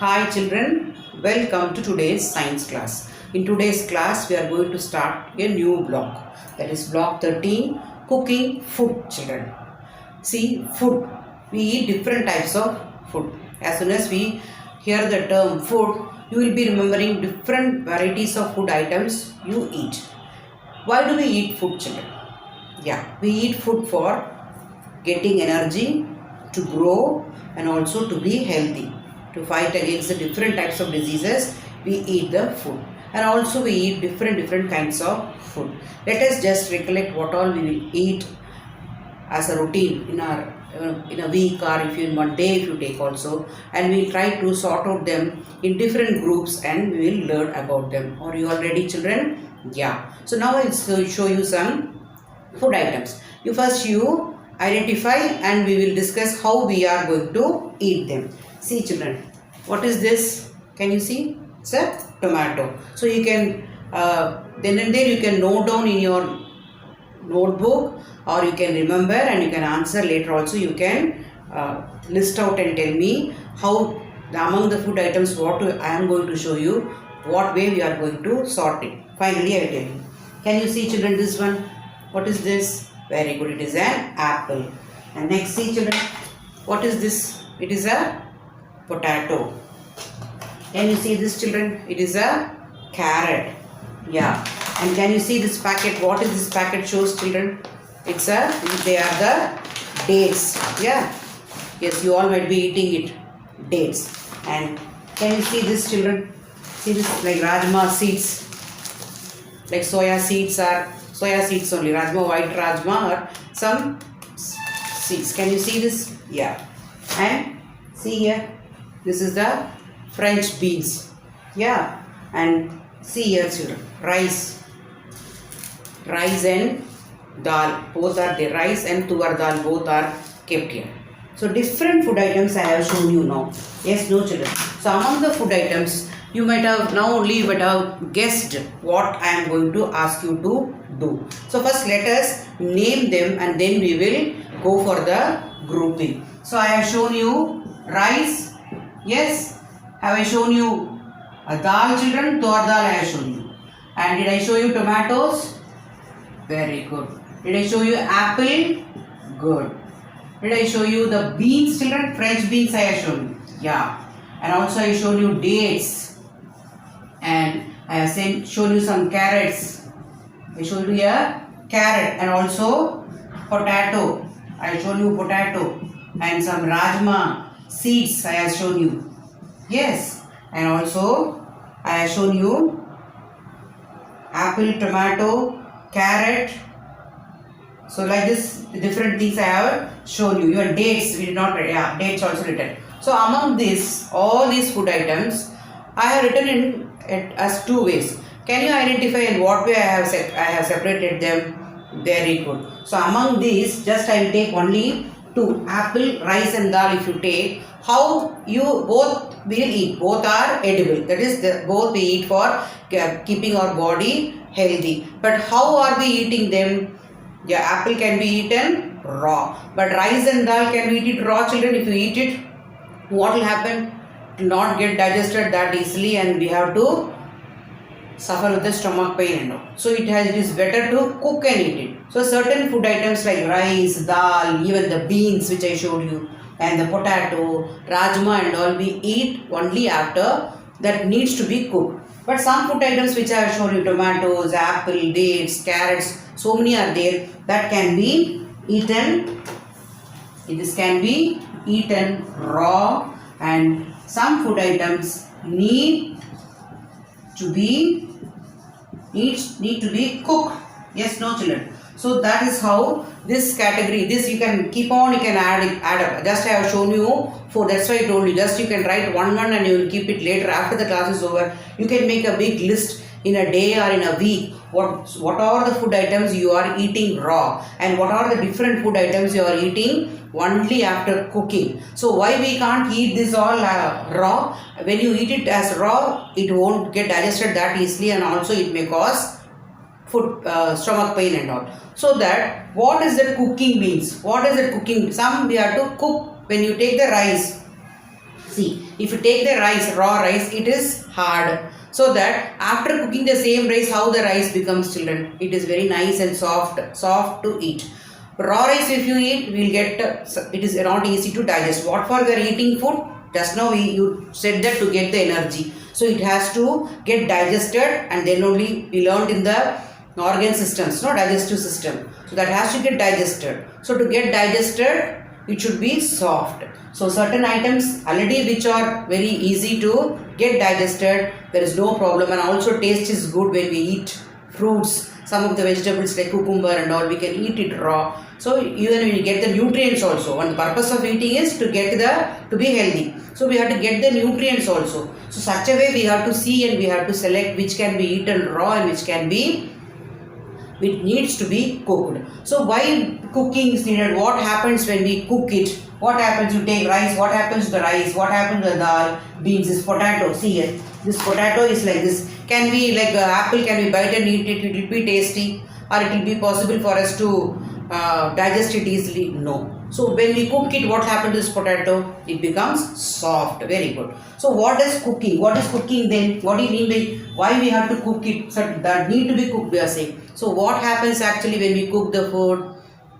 Hi children, welcome to today's science class. In today's class, we are going to start a new block. That is block 13, cooking food children. See, food. We eat different types of food. As soon as we hear the term food, you will be remembering different varieties of food items you eat. Why do we eat food children? Yeah, we eat food for getting energy, to grow, and also to be healthy. To fight against the different types of diseases, we eat the food. And also we eat different kinds of food. Let us just recollect what all we will eat as a routine in a week, or if in one day if you take also, and we'll try to sort out them in different groups and we will learn about them. Are you all ready children? Yeah. So now I'll show you some food items. You identify and we will discuss how we are going to eat them. See children, what is this? Can you see? It's a tomato. So you can then and there you can note down in your notebook, or you can remember and you can answer later also. You can list out and tell me how among the food items I am going to show you, what way we are going to sort it. Finally I will tell you. Can you see children this one? What is this? Very good. It is an apple. And next, see children. What is this? It is a potato. Can you see this children? It is a carrot. Yeah. And can you see this packet? What is this packet shows children? They are the dates. Yeah. Yes, you all might be eating it. Dates. And can you see this children? See this like rajma seeds. Like soya seeds only. Rajma, white rajma, or some seeds. Can you see this? Yeah. And see here. This is the French beans. Yeah. And see here children. Rice and dal. Both are there. Rice and tuvar dal both are kept here. So different food items I have shown you now. Yes, no children. So among the food items, you might have guessed what I am going to ask you to do. So first let us name them and then we will go for the grouping. So I have shown you rice. Yes. Have I shown you a dal children? Tuvar dal I have shown you. And did I show you tomatoes? Very good. Did I show you apple? Good. Did I show you the beans children? French beans I have shown you. Yeah. And also I showed you dates. And I have shown you some carrots. I showed you a carrot and also potato. I showed you potato and some rajma seeds I have shown you. Yes. And also I have shown you apple, tomato, carrot. So like this, different things I have shown you. Even dates, we did not write. Yeah, dates also written. So among all these food items, I have written as two ways. Can you identify in what way I have separated them? Very good. So among these, just I will take only two. Apple, rice and dal if you take. How you both will eat. Both are edible. That is, both we eat for keeping our body healthy. But how are we eating them? Yeah, apple can be eaten raw. But rice and dal can be eaten raw children. If you eat it, what will happen? It will not get digested that easily and we have to suffer with the stomach pain and all. So it is better to cook and eat it. So certain food items like rice, dal, even the beans which I showed you, and the potato, rajma and all, we eat only after that needs to be cooked. But some food items which I have shown you, tomatoes, apple, dates, carrots, so many are there that can be eaten. This can be eaten raw, and some food items need to be cooked. Yes, no children. So that is how this category, this you can keep on, you can add up. Just I have shown you 4. That's why I told you. Just you can write one and you will keep it later after the class is over. You can make a big list in a day or in a week. What are the food items you are eating raw, and what are the different food items you are eating only after cooking. So why we can't eat this all raw? When you eat it as raw, it won't get digested that easily, and also it may cause stomach pain and all. So that what is that cooking means? What is that cooking? Some we have to cook. When you take the rice, See, if you take the rice, raw rice, it is hard. So that after cooking the same rice, how the rice becomes, children? It is very nice and soft to eat. Raw rice, if you eat, we'll get it is not easy to digest. What for we are eating food? Just now you said that to get the energy. So it has to get digested, and then only we learned in the organ systems, no, digestive system. So that has to get digested. So to get digested, it should be soft. So certain items already which are very easy to get digested, there is no problem, and also taste is good when we eat fruits. Some of the vegetables like cucumber and all, we can eat it raw. So even when you get the nutrients also, and the purpose of eating is to get to be healthy. So we have to get the nutrients also. So such a way we have to see and we have to select which can be eaten raw and which needs to be cooked. So why cooking is needed? What happens when we cook it? What happens? You take rice, what happens to the rice? What happens to the dal, beans, this potato? See here, this potato is like this. Can we, like apple, can we bite and eat it? It will be tasty, or it will be possible for us to digest it easily? No. So when we cook it, what happens to this potato? It becomes soft. Very good. So what is cooking? What is cooking then? What do you mean by why we have to cook it? So that need to be cooked, we are saying. So what happens actually when we cook the food?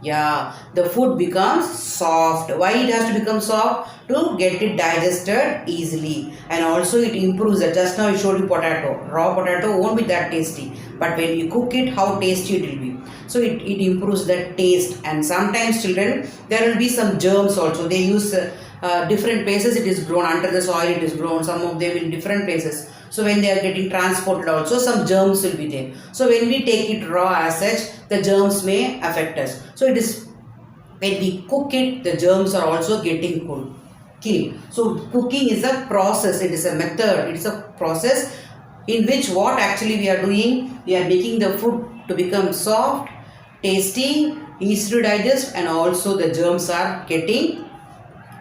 Yeah, the food becomes soft. Why it has to become soft? To get it digested easily, and also it improves it. Just now I showed you potato. Raw potato won't be that tasty, but when you cook it, how tasty it will be. So it improves the taste. And sometimes, children, there will be some germs also. They use different places it is grown, under the soil it is grown, some of them in different places. So when they are getting transported also, some germs will be there. So when we take it raw as such, the germs may affect us. So it is when we cook it, the germs are also getting killed. So cooking is a process, it is a method, it is a process in which what actually we are doing, we are making the food to become soft, tasty, easy to digest, and also the germs are getting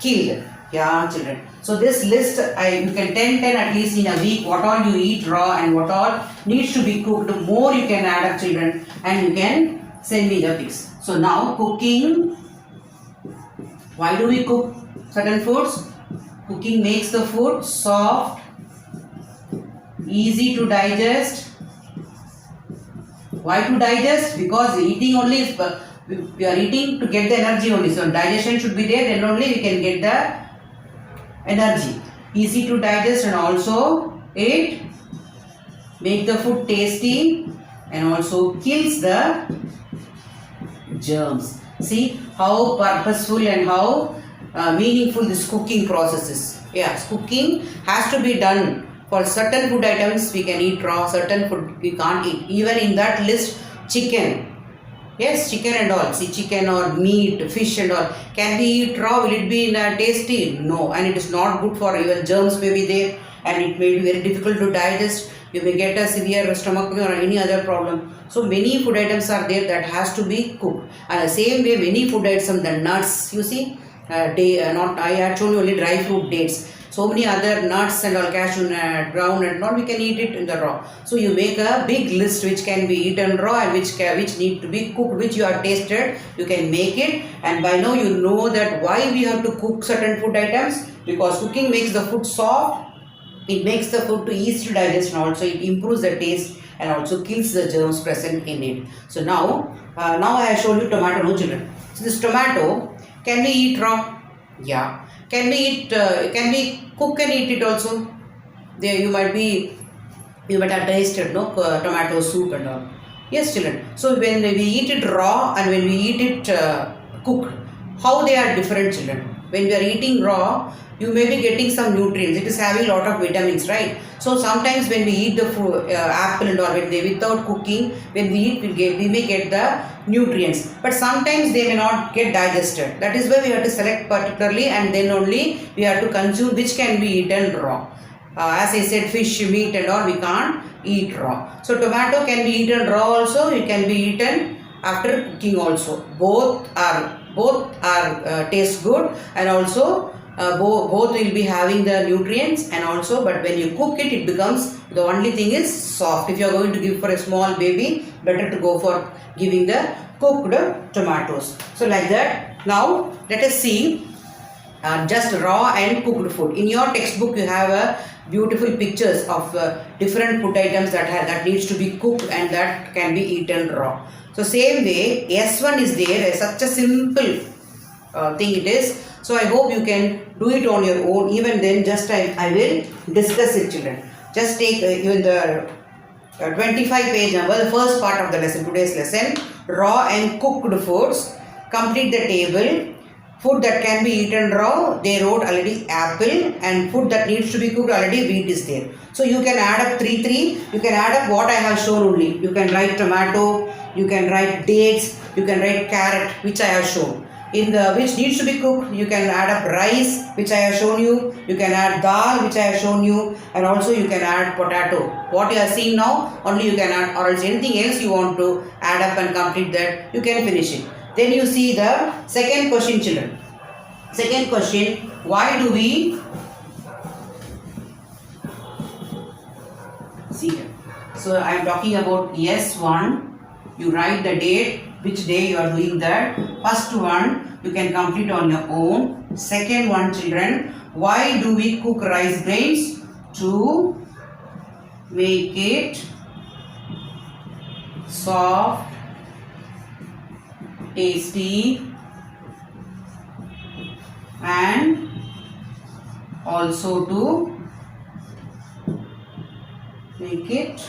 killed. Yeah, children. So this list, you can 10 at least in a week, what all you eat raw and what all needs to be cooked. More you can add up, children, and you can send me the pics. So now cooking, why do we cook certain foods? Cooking makes the food soft, easy to digest. Why to digest? Because eating only is, we are eating to get the energy only. So digestion should be there, then only we can get the energy. Easy to digest, and also it make the food tasty and also kills the germs. See how purposeful and how meaningful this cooking process is. Yes, cooking has to be done. For certain food items we can eat raw, certain food we can't eat. Even in that list, chicken. Yes, chicken and all. See, chicken or meat, fish and all. Can we eat raw? Will it be tasty? No. And it is not good for, even germs may be there, and it may be very difficult to digest. You may get a severe stomach pain or any other problem. So many food items are there that has to be cooked. And the same way, many food items, the nuts, you see, I had shown you only dry fruit, dates. So many other nuts and all, cashew nut, groundnut and all, we can eat it in the raw. So you make a big list which can be eaten raw and which need to be cooked, which you have tasted. You can make it, and by now you know that why we have to cook certain food items, because cooking makes the food soft. It makes the food too easy to digest, and also it improves the taste and also kills the germs present in it. So now I have shown you tomato, no children. So this tomato, can we eat raw? Yeah. Can we cook and eat it also? There you might have tasted tomato soup and all. Yes, children. So when we eat it raw and when we eat it cooked, how they are different, children? When we are eating raw, you may be getting some nutrients. It is having a lot of vitamins, right? So sometimes when we eat the fruit, apple and all, without cooking, when we eat, we may get the nutrients. But sometimes they may not get digested. That is why we have to select particularly, and then only we have to consume which can be eaten raw. As I said, fish, meat and all, we can't eat raw. So tomato can be eaten raw also. It can be eaten after cooking also. Both are taste good, and also both will be having the nutrients, and also, but when you cook it, it becomes, the only thing is soft. If you are going to give for a small baby, better to go for giving the cooked tomatoes. So like that. Now let us see just raw and cooked food. In your textbook, you have beautiful pictures of different food items that needs to be cooked and that can be eaten raw. So same way, S1 is there, such a simple thing it is. So I hope you can do it on your own. Even then, just I will discuss it, children. Just take even the 25 page number, the first part of the lesson, today's lesson, raw and cooked foods. Complete the table. Food that can be eaten raw, they wrote already apple, and food that needs to be cooked already wheat is there. So you can add up 3. You can add up what I have shown only. You can write tomato, you can write dates, you can write carrot, which I have shown. In the which needs to be cooked, you can add up rice, which I have shown you. You can add dal, which I have shown you, and also you can add potato. What you are seeing now, only you can add, or else anything else you want to add up and complete that, you can finish it. Then you see the second question, children. Second question, why do we see here? So I am talking about S1. You write the date, which day you are doing that. First one, you can complete on your own. Second one, children, why do we cook rice grains? To make it soft, tasty, and also to make it,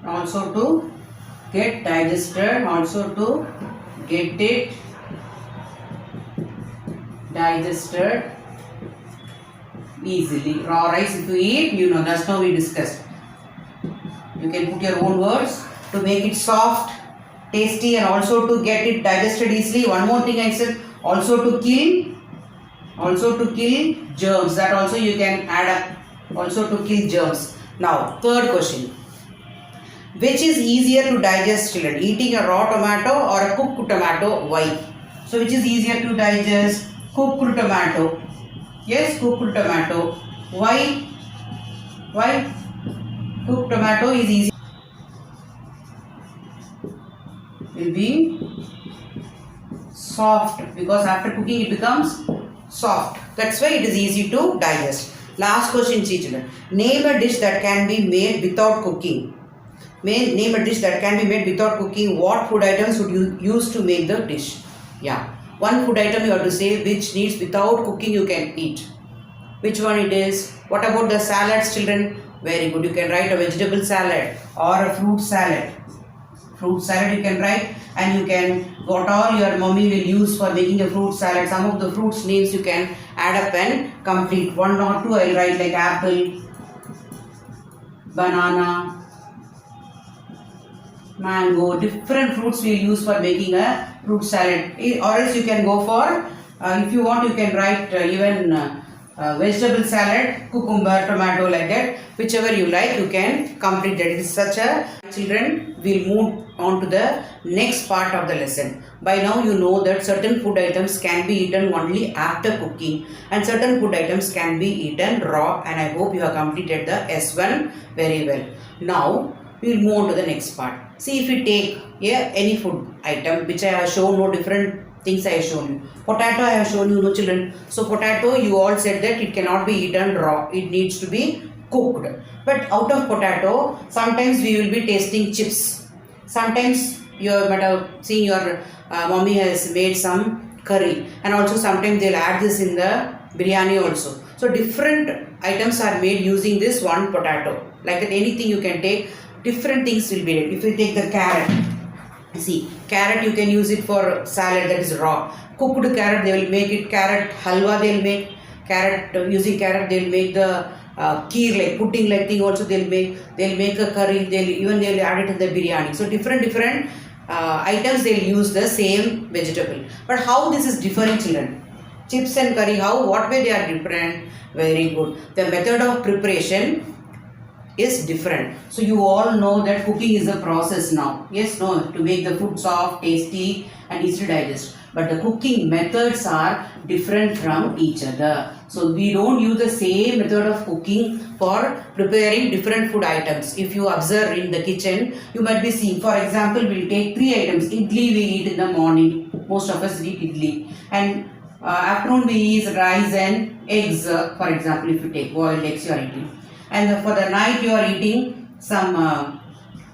also to get digested, also to get it digested easily. Raw rice if you eat, you know, that's how we discussed. You can put your own words. To make it soft, tasty, and also to get it digested easily. One more thing I said, also to kill germs. That also you can add up, also to kill germs. Now third question, which is easier to digest, children? Eating a raw tomato or a cooked tomato? Why? So which is easier to digest? Cooked tomato. Yes, cooked tomato. Why? Why? Cooked tomato is easy. Will be soft, because after cooking it becomes soft. That's why it is easy to digest. Last question, children. Name a dish that can be made without cooking. Name a dish that can be made without cooking. What food items would you use to make the dish? Yeah. One food item you have to say which needs without cooking you can eat. Which one it is? What about the salads, children? Very good. You can write a vegetable salad or a fruit salad. Fruit salad you can write, and you can, what all your mommy will use for making a fruit salad. Some of the fruits names you can add up and complete. 1 or 2 I will write, like apple, banana, mango. Different fruits we use for making a fruit salad. Or else you can go for, if you want you can write even vegetable salad, cucumber, tomato, like that. Whichever you like you can complete that. It is such a, children, we'll move on to the next part of the lesson. By now you know that certain food items can be eaten only after cooking and certain food items can be eaten raw, and I hope you have completed the S1 very well. Now we will move on to the next part. See, if we take here any food item which I have shown, no different things I have shown you. Potato I have shown you, no children. So potato, you all said that it cannot be eaten raw, it needs to be cooked. But out of potato, sometimes we will be tasting chips. Sometimes you might have seen your mommy has made some curry, and also sometimes they will add this in the biryani also. So different items are made using this one potato. Like anything you can take, different things will be made. If you take the carrot, see, carrot you can use it for salad, that is raw. Cooked carrot, they will make it carrot halwa, they will make carrot, using carrot they will make the kheer, like pudding like thing also they'll make a curry, they'll add it in the biryani. So different items they'll use the same vegetable. But how this is different, children? Chips and curry, what way they are different? Very good. The method of preparation is different. So you all know that cooking is a process now. Yes, no, to make the food soft, tasty and easy to digest. But the cooking methods are different from each other. So we don't use the same method of cooking for preparing different food items. If you observe in the kitchen, you might be seeing, for example, we'll take 3 items. Idli we eat in the morning. Most of us eat idli. And afternoon we eat rice and eggs, for example, if you take boiled eggs you are eating. And for the night you are eating some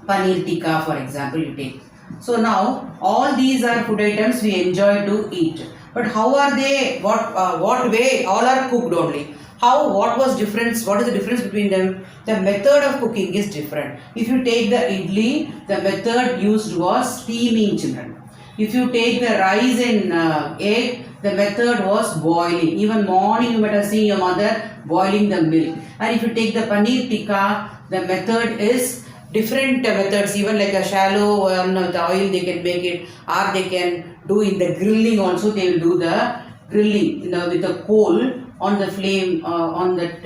paneer tikka, for example, you take. So now all these are food items we enjoy to eat. But how are they? What way? All are cooked only. How? What was difference? What is the difference between them? The method of cooking is different. If you take the idli, the method used was steaming, children. If you take the rice and egg, the method was boiling. Even morning you might have seen your mother boiling the milk. And if you take the paneer tikka, the method is different methods. Even like a shallow one with the oil they can make it, or they can do in the grilling also. They will do the grilling with the coal on the flame, on that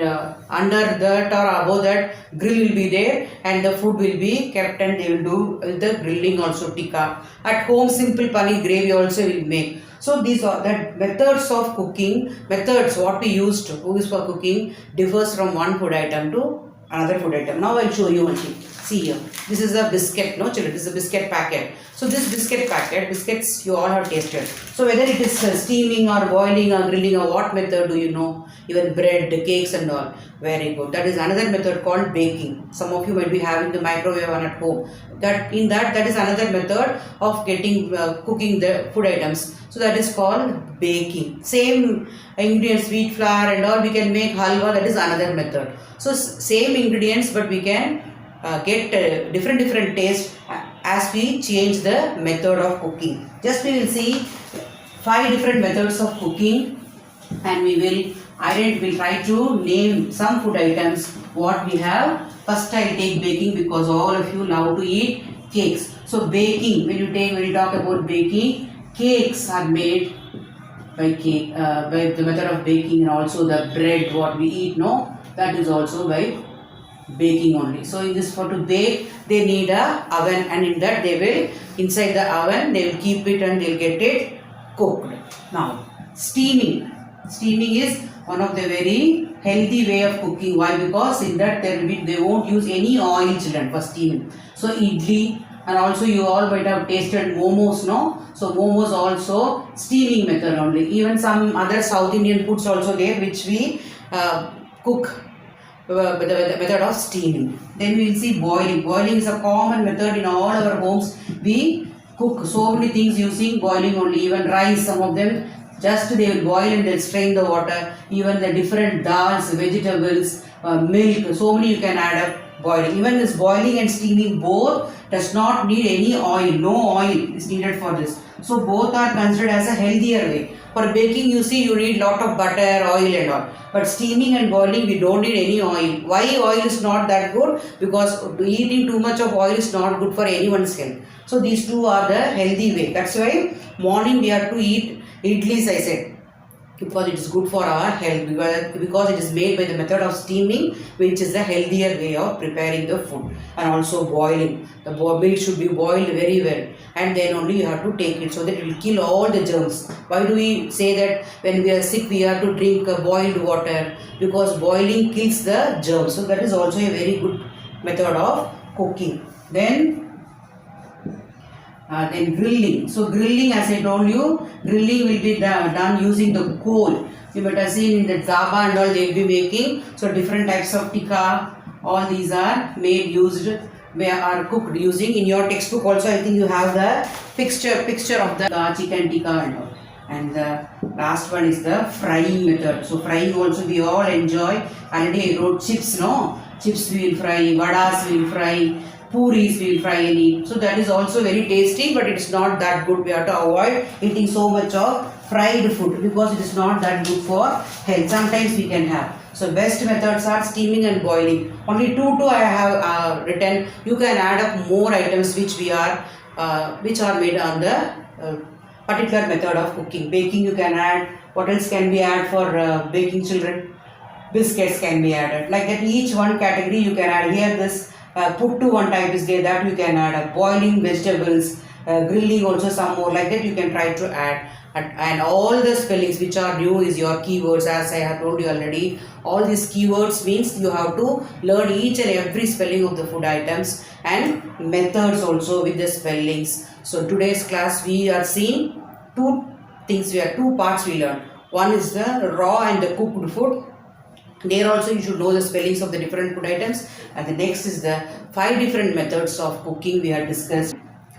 under that or above that grill will be there, and the food will be kept, and they will do the grilling also tikka. At home simple paneer gravy also will make. So these are the methods of cooking. Methods what we use for cooking differs from one food item to another food item. Now I'll show you one thing. See here, this is a biscuit, no children, this is a biscuit packet. So this biscuit packet, biscuits you all have tasted. So whether it is steaming or boiling or grilling or what method do you know? Even bread, cakes and all. Very good. That is another method called baking. Some of you might be having the microwave one at home. That is another method of getting cooking the food items. So that is called baking. Same ingredients, wheat flour and all, we can make halwa. That is another method. So same ingredients, but we can get different taste as we change the method of cooking. Just we will see 5 different methods of cooking, and we will try to name some food items what we have. First I will take baking because all of you love to eat cakes. So baking, when you talk about baking, cakes are made by the method of baking, and also the bread what we eat, no, that is also by baking only. So in this, for to bake they need a oven, and in that they will, inside the oven they will keep it and they will get it cooked. Now steaming is one of the very healthy way of cooking. Why? Because in that they won't use any oil, children, for steaming. So idli, and also you all might have tasted momos, no? So momos also steaming method only. Even some other South Indian foods also there which we cook the method of steaming. Then we will see boiling. Boiling is a common method in all our homes. We cook so many things using boiling only. Even rice, some of them just they will boil and they'll strain the water. Even the different dals, vegetables, milk, so many you can add up boiling. Even this boiling and steaming both does not need any oil. No oil is needed for this. So both are considered as a healthier way. For baking, you see, you need lot of butter, oil and all. But steaming and boiling, we don't need any oil. Why oil is not that good? Because eating too much of oil is not good for anyone's health. So these two are the healthy way. That's why morning we have to eat idlis, I said, because it is good for our health, because it is made by the method of steaming, which is the healthier way of preparing the food. And also boiling. The milk should be boiled very well, and then only you have to take it, so that it will kill all the germs. Why do we say that when we are sick we have to drink boiled water? Because boiling kills the germs. So that is also a very good method of cooking. Then grilling. So grilling, as I told you, grilling will be done using the coal. You might have seen in the dhaba and all they will be making. So different types of tikka, all these are are cooked using. In your textbook also I think you have the picture of the chicken tikka and all. And the last one is the frying method. So frying also we all enjoy. Already I wrote chips, no? Chips we will fry, vadas we will fry, puris we will fry and eat. So that is also very tasty, but it's not that good. We have to avoid eating so much of fried food because it is not that good for health. Sometimes we can have. So best methods are steaming and boiling. Only two I have written. You can add up more items which are made on the particular method of cooking. Baking you can add. What else can be added for baking, children? Biscuits can be added. Like that, each one category you can add. Here this puttu one type is there, that you can add. Boiling vegetables, grilling also some more, like that you can try to add. And all the spellings which are new is your keywords, as I have told you already. All these keywords means you have to learn each and every spelling of the food items and methods also with the spellings. So today's class we are seeing two things, two parts we learn. One is the raw and the cooked food. There also you should know the spellings of the different food items. And the next is the 5 different methods of cooking we have discussed.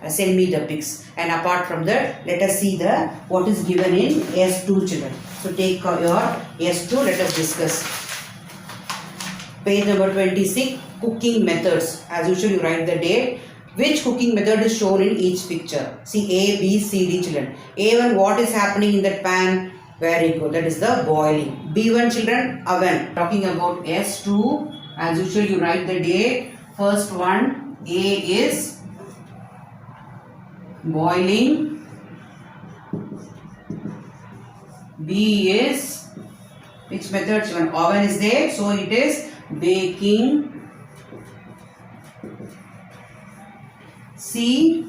Send me the pics. And apart from that, let us see the what is given in S2 children. So take your S2, let us discuss. Page number 26, cooking methods. As usual, you write the date. Which cooking method is shown in each picture? See A, B, C, D children. A1, what is happening in that pan? Very good. That is the boiling. B1 children, oven. Talking about S2, as usual, you write the date. First one, A is boiling. B is, which method children? Oven is there, so it is baking. C,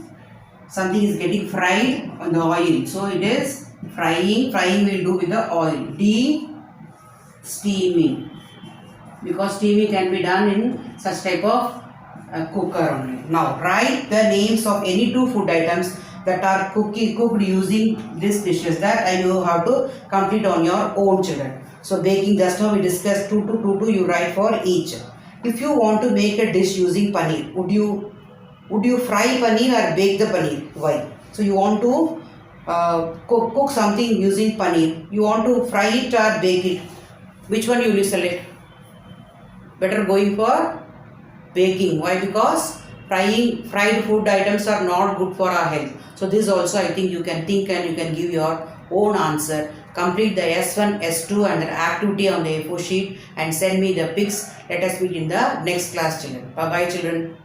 something is getting fried on the oil, so it is frying. Frying will do with the oil. D, steaming, because steaming can be done in such type of cooker only. Now write the names of any 2 food items that are cooked using these dishes. That I know how to complete on your own children. So baking, just now we discussed 2 to 2 you write for each. If you want to make a dish using paneer, would you fry paneer or bake the paneer? Why? So you want to cook something using paneer. You want to fry it or bake it. Which one you will select? Better going for baking. Why? Because fried food items are not good for our health. So this also I think you can think and you can give your own answer. Complete the S1, S2 and the activity on the A4 sheet and send me the pics. Let us meet in the next class children. Bye bye children.